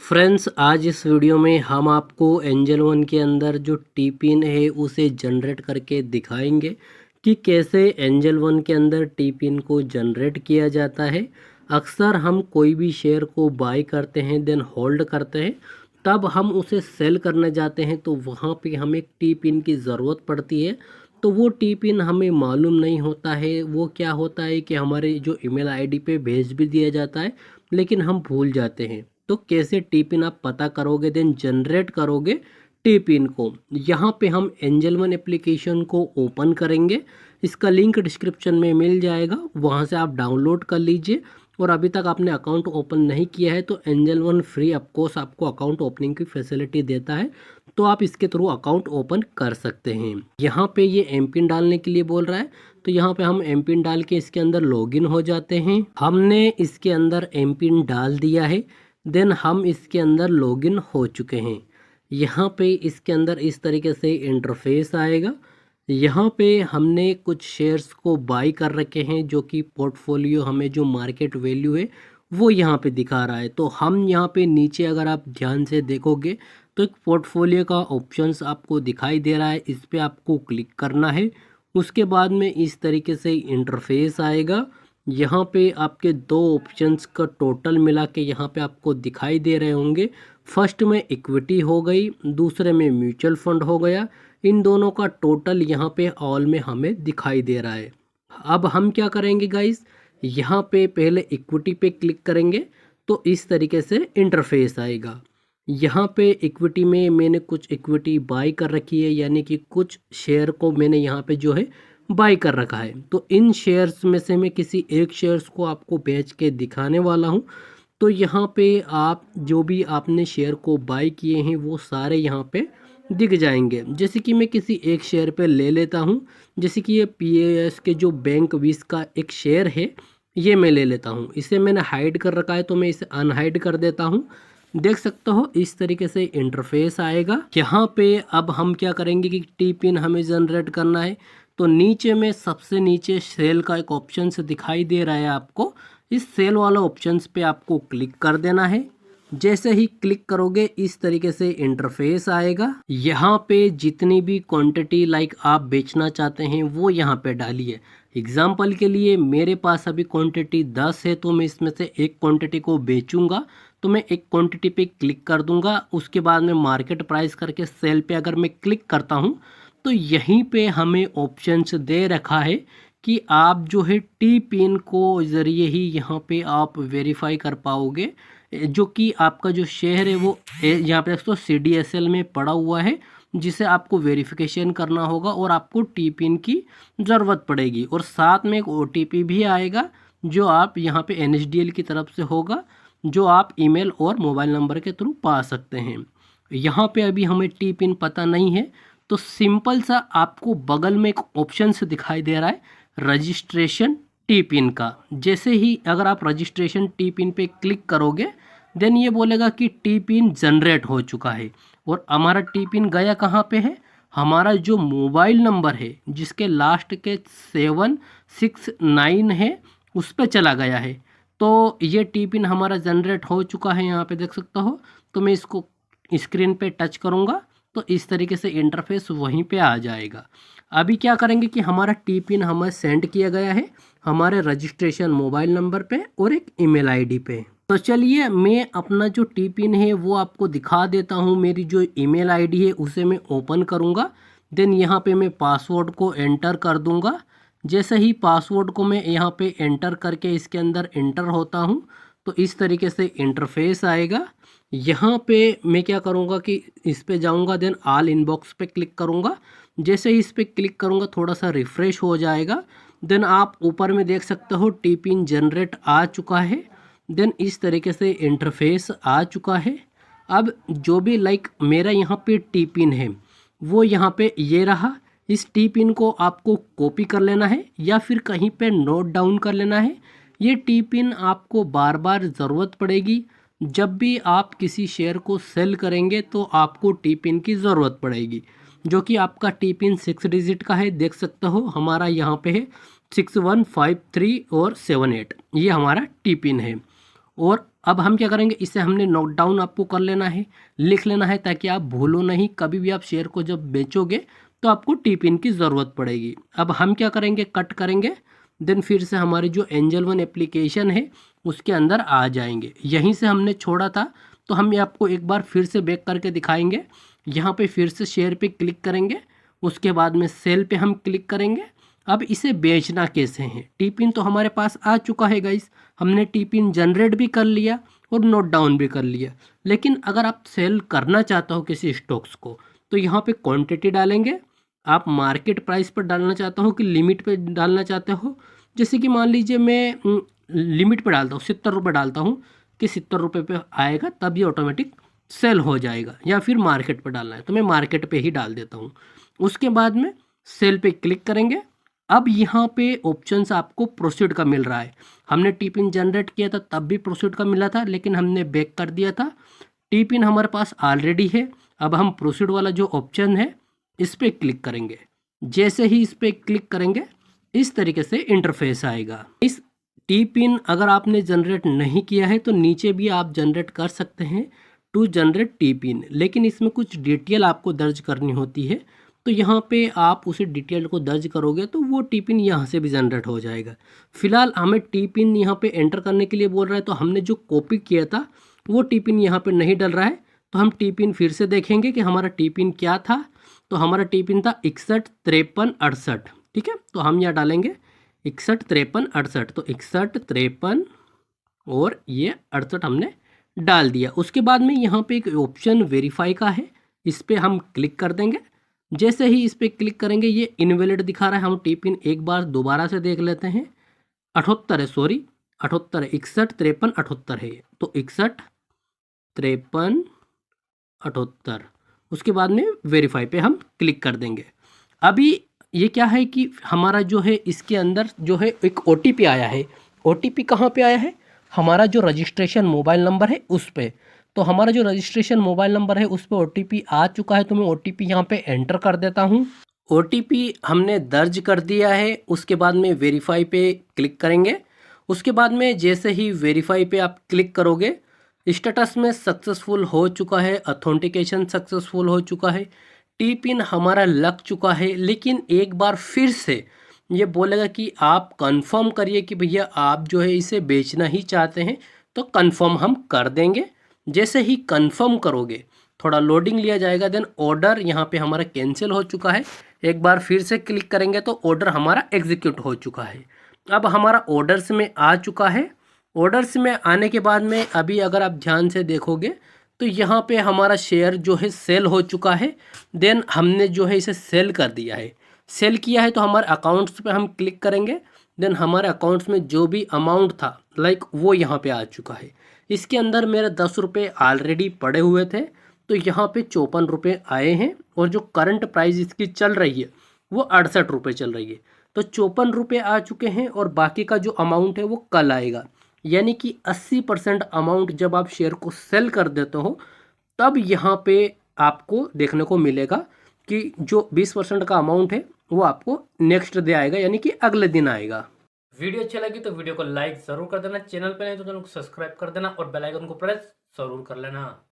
Friends, आज इस video में हम आपको एंजल वन के अंदर जो टी पिन है उसे जनरेट करके दिखाएंगे कि कैसे एंजल वन के अंदर टी पिन को जनरेट किया जाता है। अक्सर हम कोई भी शेयर को बाय करते हैं देन होल्ड करते हैं, तब हम उसे सेल करने जाते हैं तो वहाँ पे हमें टी पिन की ज़रूरत पड़ती है। तो वो टी पिन हमें मालूम नहीं होता है। वो क्या होता है कि हमारे जो ईमेल आईडी पे भेज भी दिया जाता है लेकिन हम भूल जाते हैं। तो कैसे टी पिन आप पता करोगे देन जनरेट करोगे टी पिन को। यहाँ पे हम एंजल वन एप्लीकेशन को ओपन करेंगे। इसका लिंक डिस्क्रिप्शन में मिल जाएगा, वहाँ से आप डाउनलोड कर लीजिए। और अभी तक आपने अकाउंट ओपन नहीं किया है तो एंजल वन फ्री ऑफकोर्स आपको अकाउंट ओपनिंग की फैसिलिटी देता है, तो आप इसके थ्रू अकाउंट ओपन कर सकते हैं। यहाँ पे ये एम पिन डालने के लिए बोल रहा है, तो यहाँ पे हम एम पिन डाल के इसके अंदर लॉगिन हो जाते हैं। हमने इसके अंदर एम पिन डाल दिया है, देन हम इसके अंदर लॉगिन हो चुके हैं। यहाँ पे इसके अंदर इस तरीके से इंटरफेस आएगा। यहाँ पे हमने कुछ शेयर्स को बाय कर रखे हैं जो कि पोर्टफोलियो हमें जो मार्केट वैल्यू है वो यहाँ पे दिखा रहा है। तो हम यहाँ पे नीचे अगर आप ध्यान से देखोगे तो एक पोर्टफोलियो का ऑप्शंस आपको दिखाई दे रहा है, इस पर आपको क्लिक करना है। उसके बाद में इस तरीके से इंटरफेस आएगा। यहाँ पे आपके दो ऑप्शंस का टोटल मिला के यहाँ पे आपको दिखाई दे रहे होंगे। फर्स्ट में इक्विटी हो गई, दूसरे में म्यूचुअल फंड हो गया। इन दोनों का टोटल यहाँ पे ऑल में हमें दिखाई दे रहा है। अब हम क्या करेंगे गाइस, यहाँ पे पहले इक्विटी पे क्लिक करेंगे तो इस तरीके से इंटरफेस आएगा। यहाँ पे इक्विटी में मैंने कुछ इक्विटी बाय कर रखी है, यानी कि कुछ शेयर को मैंने यहाँ पे जो है बाय कर रखा है। तो इन शेयर्स में से मैं किसी एक शेयर्स को आपको बेच के दिखाने वाला हूँ। तो यहाँ पे आप जो भी आपने शेयर को बाय किए हैं वो सारे यहाँ पे दिख जाएंगे। जैसे कि मैं किसी एक शेयर पे ले लेता हूँ, जैसे कि ये PAS के जो बैंक 20 का एक शेयर है ये मैं ले लेता हूँ। इसे मैंने हाइड कर रखा है तो मैं इसे अनहाइड कर देता हूँ। देख सकते हो इस तरीके से इंटरफेस आएगा। यहाँ पे अब हम क्या करेंगे कि टी पिन हमें जनरेट करना है, तो नीचे में सबसे नीचे सेल का एक ऑप्शन से दिखाई दे रहा है आपको। इस सेल वाला ऑप्शंस पे आपको क्लिक कर देना है। जैसे ही क्लिक करोगे इस तरीके से इंटरफेस आएगा। यहाँ पे जितनी भी क्वांटिटी लाइक आप बेचना चाहते हैं वो यहाँ पे डालिए। एग्जाम्पल के लिए मेरे पास अभी क्वांटिटी 10 है तो मैं इसमें से एक क्वांटिटी को बेचूंगा, तो मैं एक क्वांटिटी पे क्लिक कर दूंगा। उसके बाद में मार्केट प्राइस करके सेल पे अगर मैं क्लिक करता हूँ तो यहीं पे हमें ऑप्शंस दे रखा है कि आप जो है टी पिन को ज़रिए ही यहाँ पे आप वेरीफाई कर पाओगे जो कि आपका जो शेयर है वो यहाँ पे दोस्तों CDSL में पड़ा हुआ है, जिसे आपको वेरिफिकेशन करना होगा और आपको टी पिन की ज़रूरत पड़ेगी। और साथ में एक OTP भी आएगा जो आप यहाँ पे NSDL की तरफ से होगा, जो आप ईमेल और मोबाइल नंबर के थ्रू पा सकते हैं। यहाँ पे अभी हमें टी पिन पता नहीं है, तो सिंपल सा आपको बगल में एक ऑप्शन से दिखाई दे रहा है रजिस्ट्रेशन टी पिन का। जैसे ही अगर आप रजिस्ट्रेशन टी पिन पे क्लिक करोगे देन ये बोलेगा कि टी पिन जनरेट हो चुका है। और हमारा टी पिन गया कहाँ पे है, हमारा जो मोबाइल नंबर है जिसके लास्ट के 769 है उस पर चला गया है। तो ये टी पिन हमारा जनरेट हो चुका है, यहाँ पे देख सकता हो। तो मैं इसको स्क्रीन पे टच करूँगा तो इस तरीके से इंटरफेस वहीं पे आ जाएगा। अभी क्या करेंगे कि हमारा टी पिन हमें सेंड किया गया है हमारे रजिस्ट्रेशन मोबाइल नंबर पे और एक ईमेल आईडी पे। तो चलिए मैं अपना जो टी पिन है वो आपको दिखा देता हूँ। मेरी जो ईमेल आईडी है उसे मैं ओपन करूँगा, देन यहाँ पे मैं पासवर्ड को एंटर कर दूँगा। जैसे ही पासवर्ड को मैं यहाँ पे एंटर करके इसके अंदर एंटर होता हूँ तो इस तरीके से इंटरफेस आएगा। यहाँ पे मैं क्या करूँगा कि इस पे जाऊँगा, देन ऑल इनबॉक्स पे क्लिक करूँगा। जैसे ही इस पे क्लिक करूँगा थोड़ा सा रिफ़्रेश हो जाएगा। देन आप ऊपर में देख सकते हो टी पिन जनरेट आ चुका है। देन इस तरीके से इंटरफेस आ चुका है। अब जो भी लाइक मेरा यहाँ पे टी पिन है वो यहाँ पे ये रहा। इस टी पिन को आपको कॉपी कर लेना है या फिर कहीं पे नोट डाउन कर लेना है। ये टी पिन आपको बार बार ज़रूरत पड़ेगी। जब भी आप किसी शेयर को सेल करेंगे तो आपको टी पिन की ज़रूरत पड़ेगी, जो कि आपका टी पिन 6 डिजिट का है। देख सकते हो हमारा यहाँ पे है 6153 और 78, ये हमारा टी पिन है। और अब हम क्या करेंगे, इसे हमने नोट डाउन आपको कर लेना है, लिख लेना है, ताकि आप भूलो नहीं। कभी भी आप शेयर को जब बेचोगे तो आपको टी पिन की ज़रूरत पड़ेगी। अब हम क्या करेंगे, कट करेंगे, देन फिर से हमारी जो एंजल वन एप्लीकेशन है उसके अंदर आ जाएंगे। यहीं से हमने छोड़ा था, तो हम ये आपको एक बार फिर से बैक करके दिखाएंगे। यहाँ पे फिर से शेयर पे क्लिक करेंगे, उसके बाद में सेल पे हम क्लिक करेंगे। अब इसे बेचना कैसे है, टी पिन तो हमारे पास आ चुका है गाइस, हमने टी पिन जनरेट भी कर लिया और नोट डाउन भी कर लिया। लेकिन अगर आप सेल करना चाहते हो किसी स्टॉक्स को, तो यहाँ पे क्वांटिटी डालेंगे। आप मार्केट प्राइस पर डालना चाहते हो कि लिमिट पे डालना चाहते हो। जैसे कि मान लीजिए मैं लिमिट पे डालता हूँ, 70 रुपये डालता हूँ कि 70 रुपये पे आएगा तब ये ऑटोमेटिक सेल हो जाएगा, या फिर मार्केट पे डालना है तो मैं मार्केट पे ही डाल देता हूँ। उसके बाद में सेल पे क्लिक करेंगे। अब यहाँ पे ऑप्शंस आपको प्रोसीड का मिल रहा है। हमने टी पिन जनरेट किया था तब भी प्रोसीड का मिला था, लेकिन हमने बैक कर दिया था। टी पिन हमारे पास ऑलरेडी है। अब हम प्रोसीड वाला जो ऑप्शन है इस पर क्लिक करेंगे। जैसे ही इस पर क्लिक करेंगे इस तरीके से इंटरफेस आएगा। इस टी पिन अगर आपने जनरेट नहीं किया है तो नीचे भी आप जनरेट कर सकते हैं, टू जनरेट टी पिन, लेकिन इसमें कुछ डिटेल आपको दर्ज करनी होती है। तो यहाँ पे आप उसी डिटेल को दर्ज करोगे तो वो टी पिन यहाँ से भी जनरेट हो जाएगा। फिलहाल हमें टी पिन यहाँ पे एंटर करने के लिए बोल रहा है, तो हमने जो कॉपी किया था वो टी पिन यहाँ पे नहीं डल रहा है। तो हम टी पिन फिर से देखेंगे कि हमारा टी पिन क्या था। तो हमारा टी पिन था 61 53 68। ठीक है, तो हम यहाँ डालेंगे 61 53 68। तो 61 53 और ये 68 हमने डाल दिया। उसके बाद में यहाँ पे एक ऑप्शन वेरीफाई का है, इस पर हम क्लिक कर देंगे। जैसे ही इस पर क्लिक करेंगे ये इनवैलिड दिखा रहा है। हम टी पिन एक बार दोबारा से देख लेते हैं। 78 है, सॉरी 78 है, 61 53 78 है। तो 61 53 78। उसके बाद में वेरीफाई पे हम क्लिक कर देंगे। अभी ये क्या है कि हमारा जो है इसके अंदर जो है एक OTP आया है। OTP कहाँ पे आया है, हमारा जो रजिस्ट्रेशन मोबाइल नंबर है उस पे। तो हमारा जो रजिस्ट्रेशन मोबाइल नंबर है उस पर OTP आ चुका है। तो मैं OTP यहाँ पे एंटर कर देता हूँ। OTP हमने दर्ज कर दिया है। उसके बाद में वेरीफाई पे क्लिक करेंगे। उसके बाद में जैसे ही वेरीफाई पे आप क्लिक करोगे, स्टेटस में सक्सेसफुल हो चुका है, ऑथेंटिकेशन सक्सेसफुल हो चुका है, टी पिन हमारा लग चुका है। लेकिन एक बार फिर से ये बोलेगा कि आप कंफर्म करिए कि भैया आप जो है इसे बेचना ही चाहते हैं। तो कंफर्म हम कर देंगे। जैसे ही कंफर्म करोगे थोड़ा लोडिंग लिया जाएगा, देन ऑर्डर यहाँ पे हमारा कैंसिल हो चुका है। एक बार फिर से क्लिक करेंगे तो ऑर्डर हमारा एग्जीक्यूट हो चुका है। अब हमारा ऑर्डर्स में आ चुका है। ऑर्डर्स में आने के बाद में अभी अगर आप ध्यान से देखोगे तो यहाँ पे हमारा शेयर जो है सेल हो चुका है। देन हमने जो है इसे सेल कर दिया है। सेल किया है तो हमारे अकाउंट्स पे हम क्लिक करेंगे। देन हमारे अकाउंट्स में जो भी अमाउंट था लाइक वो यहाँ पे आ चुका है। इसके अंदर मेरे 10 रुपये ऑलरेडी पड़े हुए थे, तो यहाँ पे 54 रुपये आए हैं। और जो करंट प्राइस इसकी चल रही है वो 68 रुपये चल रही है। तो 54 रुपये आ चुके हैं और बाकी का जो अमाउंट है वो कल आएगा। यानी कि 80% अमाउंट जब आप शेयर को सेल कर देते हो तब यहाँ पे आपको देखने को मिलेगा कि जो 20% का अमाउंट है वो आपको नेक्स्ट डे आएगा, यानी कि अगले दिन आएगा। वीडियो अच्छी लगी तो वीडियो को लाइक ज़रूर कर देना, चैनल पे नहीं तो चैनल को सब्सक्राइब कर देना और बेल आइकन को प्रेस ज़रूर कर लेना।